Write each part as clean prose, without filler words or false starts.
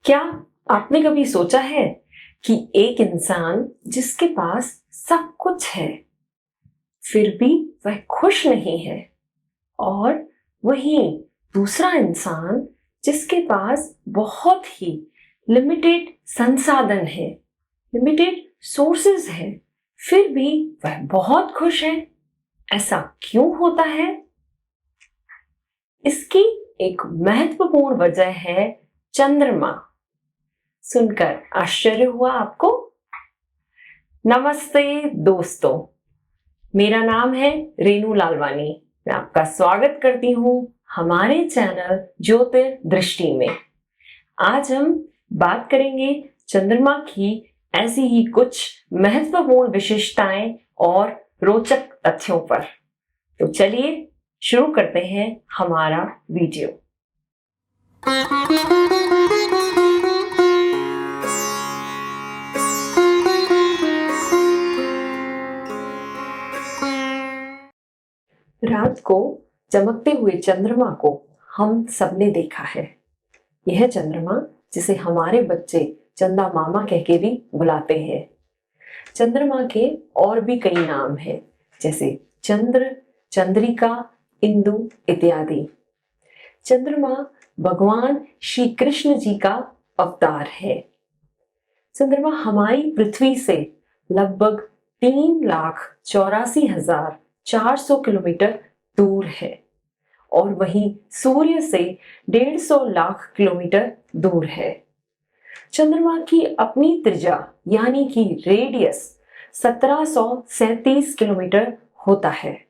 क्या आपने कभी सोचा है कि एक इंसान जिसके पास सब कुछ है फिर भी वह खुश नहीं है, और वहीं दूसरा इंसान जिसके पास बहुत ही लिमिटेड संसाधन है, लिमिटेड सोर्सेज है, फिर भी वह बहुत खुश है? ऐसा क्यों होता है? इसकी एक महत्वपूर्ण वजह है चंद्रमा। सुनकर आश्चर्य हुआ आपको? नमस्ते दोस्तों, मेरा नाम है रेनू लालवानी। मैं आपका स्वागत करती हूँ हमारे चैनल ज्योतिर्दृष्टि में। आज हम बात करेंगे चंद्रमा की ऐसी ही कुछ महत्वपूर्ण विशेषताएं और रोचक तथ्यों पर। तो चलिए शुरू करते हैं हमारा वीडियो। रात को चमकते हुए चंद्रमा को हम सबने देखा है। यह चंद्रमा जिसे हमारे बच्चे चंदा मामा कह के भी बुलाते हैं। चंद्रमा के और भी कई नाम हैं, जैसे चंद्र, चंद्रिका, इंदु इत्यादि। चंद्रमा भगवान श्री कृष्ण जी का अवतार है। चंद्रमा हमारी पृथ्वी से लगभग 3,84,400 किलोमीटर दूर है, और वहीं सूर्य से 150 लाख किलोमीटर दूर है। चंद्रमा की अपनी त्रिज्या यानी कि रेडियस 1737 किलोमीटर होता है।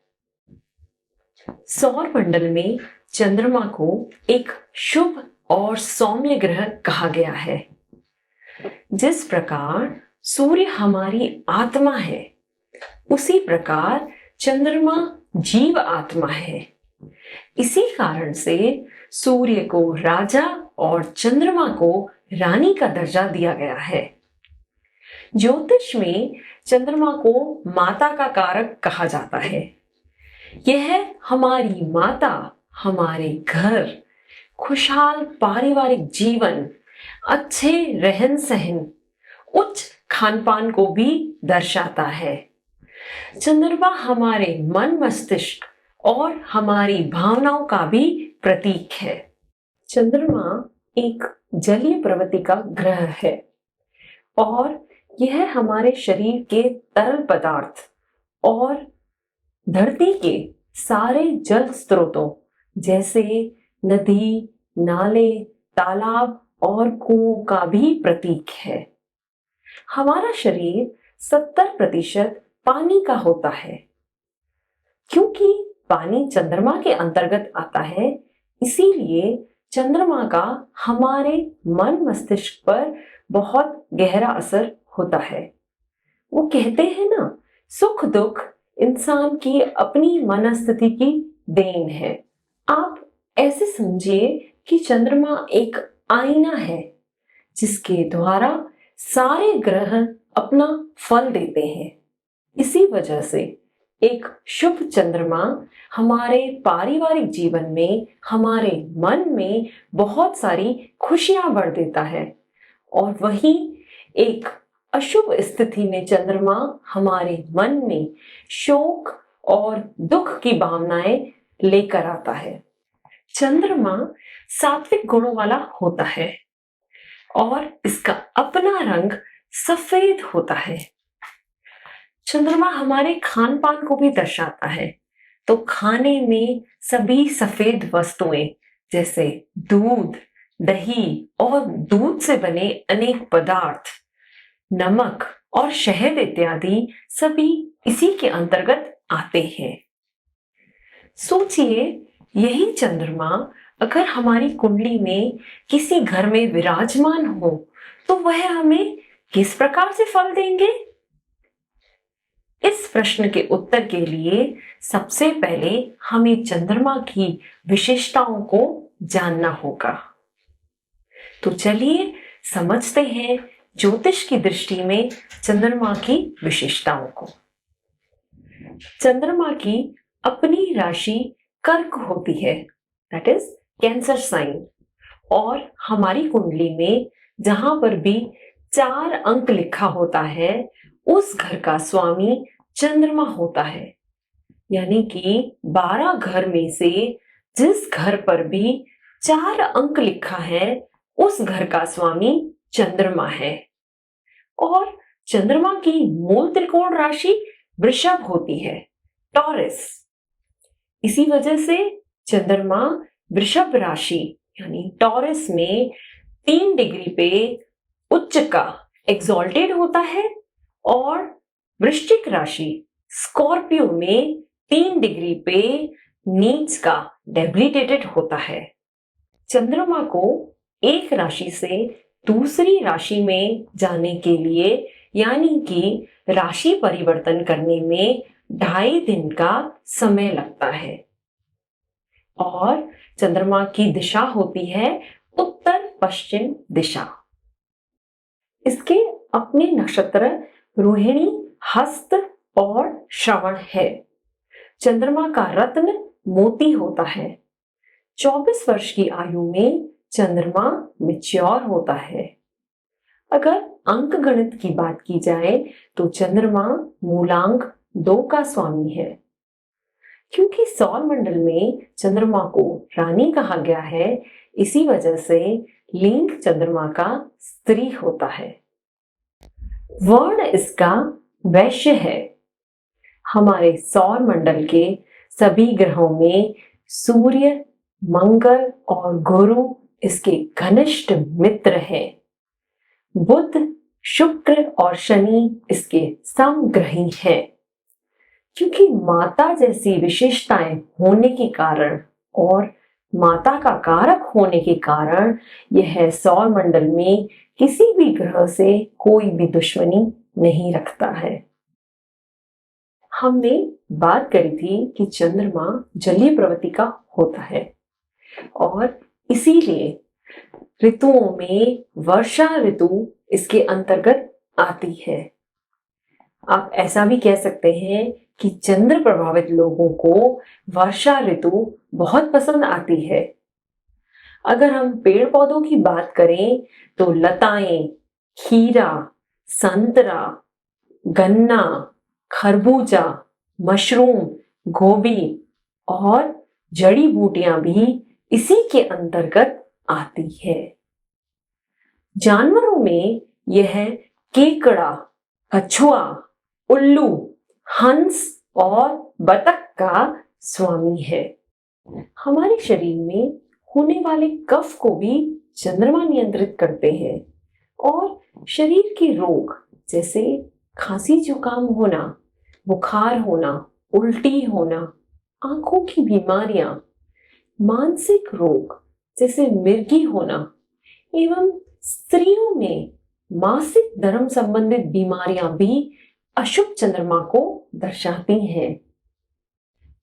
सौर मंडल में चंद्रमा को एक शुभ और सौम्य ग्रह कहा गया है। जिस प्रकार सूर्य हमारी आत्मा है, उसी प्रकार चंद्रमा जीव आत्मा है। इसी कारण से सूर्य को राजा और चंद्रमा को रानी का दर्जा दिया गया है। ज्योतिष में चंद्रमा को माता का कारक कहा जाता है। यह हमारी माता हमारे घर, खुशहाल पारिवारिक जीवन, अच्छे रहन सहन, उच्च खान पान को भी दर्शाता है। चंद्रमा हमारे मन मस्तिष्क और हमारी भावनाओं का भी प्रतीक है। चंद्रमा एक जलीय प्रवृत्ति का ग्रह है, और यह हमारे शरीर के तरल पदार्थ और धरती के सारे जल स्रोतों जैसे नदी, नाले, तालाब और कुओं का भी प्रतीक है। हमारा शरीर 70% पानी का होता है। क्योंकि पानी चंद्रमा के अंतर्गत आता है, इसीलिए चंद्रमा का हमारे मन मस्तिष्क पर बहुत गहरा असर होता है। वो कहते हैं ना, सुख दुख इंसान की अपनी मनस्थिति की देन है। आप ऐसे समझिए कि चंद्रमा एक आईना है जिसके द्वारा सारे ग्रह अपना फल देते हैं। इसी वजह से एक शुभ चंद्रमा हमारे पारिवारिक जीवन में, हमारे मन में बहुत सारी खुशियां भर देता है, और वहीं एक अशुभ स्थिति में चंद्रमा हमारे मन में शोक और दुख की भावनाएं लेकर आता है। चंद्रमा सात्विक गुणों वाला होता है, और इसका अपना रंग सफेद होता है। चंद्रमा हमारे खान पान को भी दर्शाता है। तो खाने में सभी सफेद वस्तुएं जैसे दूध, दही और दूध से बने अनेक पदार्थ, नमक और शहद इत्यादि सभी इसी के अंतर्गत आते हैं। सोचिए, यही चंद्रमा अगर हमारी कुंडली में किसी घर में विराजमान हो तो वह हमें किस प्रकार से फल देंगे? इस प्रश्न के उत्तर के लिए सबसे पहले हमें चंद्रमा की विशेषताओं को जानना होगा। तो चलिए समझते हैं ज्योतिष की दृष्टि में चंद्रमा की विशेषताओं को। चंद्रमा की अपनी राशि कर्क होती है, दैट इज कैंसर साइन, और हमारी कुंडली में जहां पर भी 4 अंक लिखा होता है उस घर का स्वामी चंद्रमा होता है। यानी कि 12 घर में से जिस घर पर भी 4 अंक लिखा है उस घर का स्वामी चंद्रमा है। और चंद्रमा की मूल त्रिकोण राशि वृषभ होती है, टॉरस। इसी वजह से चंद्रमा वृषभ राशि यानी टॉरस में 3 डिग्री पे उच्च का एक्सॉल्टेड होता है और वृश्चिक राशि स्कॉर्पियो में 3 डिग्री पे नीच का डेबिलिटेटेड होता है। चंद्रमा को एक राशि से दूसरी राशि में जाने के लिए यानी कि राशि परिवर्तन करने में 2.5 दिन का समय लगता है। और चंद्रमा की दिशा होती है उत्तर पश्चिम दिशा। इसके अपने नक्षत्र रोहिणी, हस्त और श्रवण है। चंद्रमा का रत्न मोती होता है। 24 वर्ष की आयु में चंद्रमा मैच्योर होता है। अगर अंक गणित की बात की जाए तो चंद्रमा मूलांक 2 का स्वामी है। क्योंकि सौर मंडल में चंद्रमा को रानी कहा गया है, इसी वजह से लिंग चंद्रमा का स्त्री होता है। वर्ण इसका वैश्य है। हमारे सौर मंडल के सभी ग्रहों में सूर्य, मंगल और गुरु इसके घनिष्ठ मित्र हैं। बुध, शुक्र और शनि इसके समग्रही हैं। क्योंकि माता जैसी विशेषताएं होने के कारण और माता का कारक होने के कारण यह सौर मंडल में किसी भी ग्रह से कोई भी दुश्मनी नहीं रखता है। हमने बात करी थी कि चंद्रमा जलीय प्रवृत्ति का होता है और इसीलिए ऋतुओं में वर्षा ऋतु इसके अंतर्गत आती है। आप ऐसा भी कह सकते हैं कि चंद्र प्रभावित लोगों को वर्षा ऋतु बहुत पसंद आती है। अगर हम पेड़ पौधों की बात करें तो लताएं, खीरा, संतरा, गन्ना, खरबूजा, मशरूम, गोभी और जड़ी बूटियां भी इसी के अंतर्गत आती है। जानवरों में यह केकड़ा, कछुआ, उल्लू, हंस और बतख का स्वामी है। हमारे शरीर में होने वाले कफ को भी चंद्रमा नियंत्रित करते हैं और शरीर के रोग जैसे खांसी जुकाम होना, बुखार होना, उल्टी होना, आंखों की बीमारियां, मानसिक रोग जैसे मिर्गी होना एवं स्त्रियों में मासिक धर्म संबंधित बीमारियां भी अशुभ चंद्रमा को दर्शाती हैं।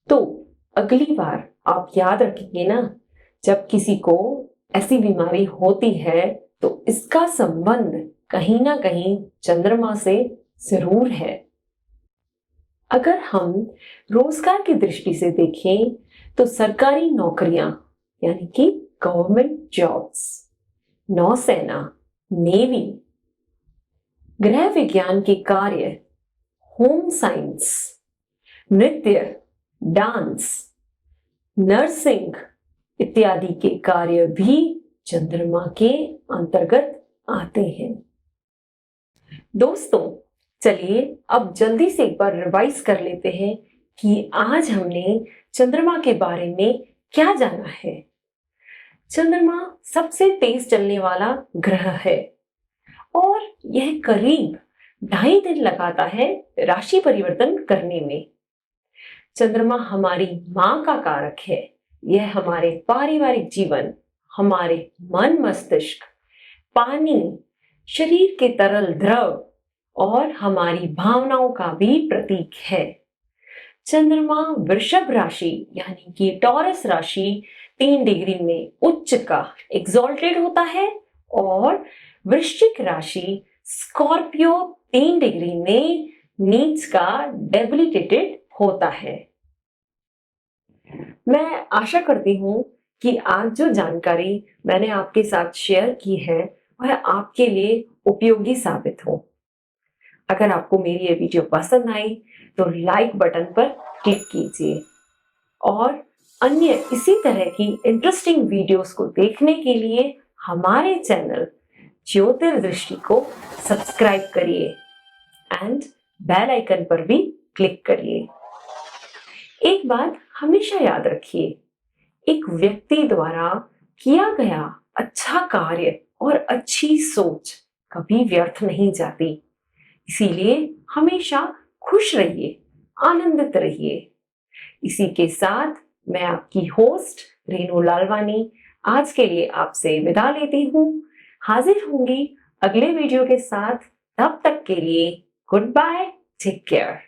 तो अगली बार आप याद रखेंगे ना, जब किसी को ऐसी बीमारी होती है तो इसका संबंध कहीं ना कहीं चंद्रमा से जरूर है। अगर हम रोजगार की दृष्टि से देखें तो सरकारी नौकरियां यानी कि गवर्नमेंट जॉब्स, नौसेना, नेवी, गृह विज्ञान के कार्य, होम साइंस, नृत्य, डांस, नर्सिंग इत्यादि के कार्य भी चंद्रमा के अंतर्गत आते हैं। दोस्तों, चलिए अब जल्दी से एक बार रिवाइज कर लेते हैं कि आज हमने चंद्रमा के बारे में क्या जाना है। चंद्रमा सबसे तेज चलने वाला ग्रह है और यह करीब 2.5 दिन लगाता है राशि परिवर्तन करने में। चंद्रमा हमारी मां का कारक है। यह हमारे पारिवारिक जीवन, हमारे मन मस्तिष्क, पानी, शरीर के तरल द्रव और हमारी भावनाओं का भी प्रतीक है। चंद्रमा वृषभ राशि यानी कि टॉरस राशि 3 डिग्री में उच्च का एक्सॉल्टेड होता है और वृश्चिक राशि स्कॉर्पियो 3 डिग्री में नीच का डेबिलिटेटेड होता है। मैं आशा करती हूं कि आज जो जानकारी मैंने आपके साथ शेयर की है वह आपके लिए उपयोगी साबित हो। अगर आपको मेरी ये वीडियो पसंद आई तो लाइक बटन पर क्लिक कीजिए और अन्य इसी तरह की इंटरेस्टिंग वीडियोस को देखने के लिए हमारे चैनल ज्योतिर्दृष्टि को सब्सक्राइब करिए एंड बेल आइकन पर भी क्लिक करिए। एक बात हमेशा याद रखिए, एक व्यक्ति द्वारा किया गया अच्छा कार्य और अच्छी सोच कभी व्यर्थ नहीं जाती। इसीलिए हमेशा खुश रहिए, आनंदित रहिए। इसी के साथ मैं आपकी होस्ट रेनू लालवानी आज के लिए आपसे विदा लेती हूँ। हाजिर होंगी अगले वीडियो के साथ। तब तक के लिए गुड बाय, टेक केयर।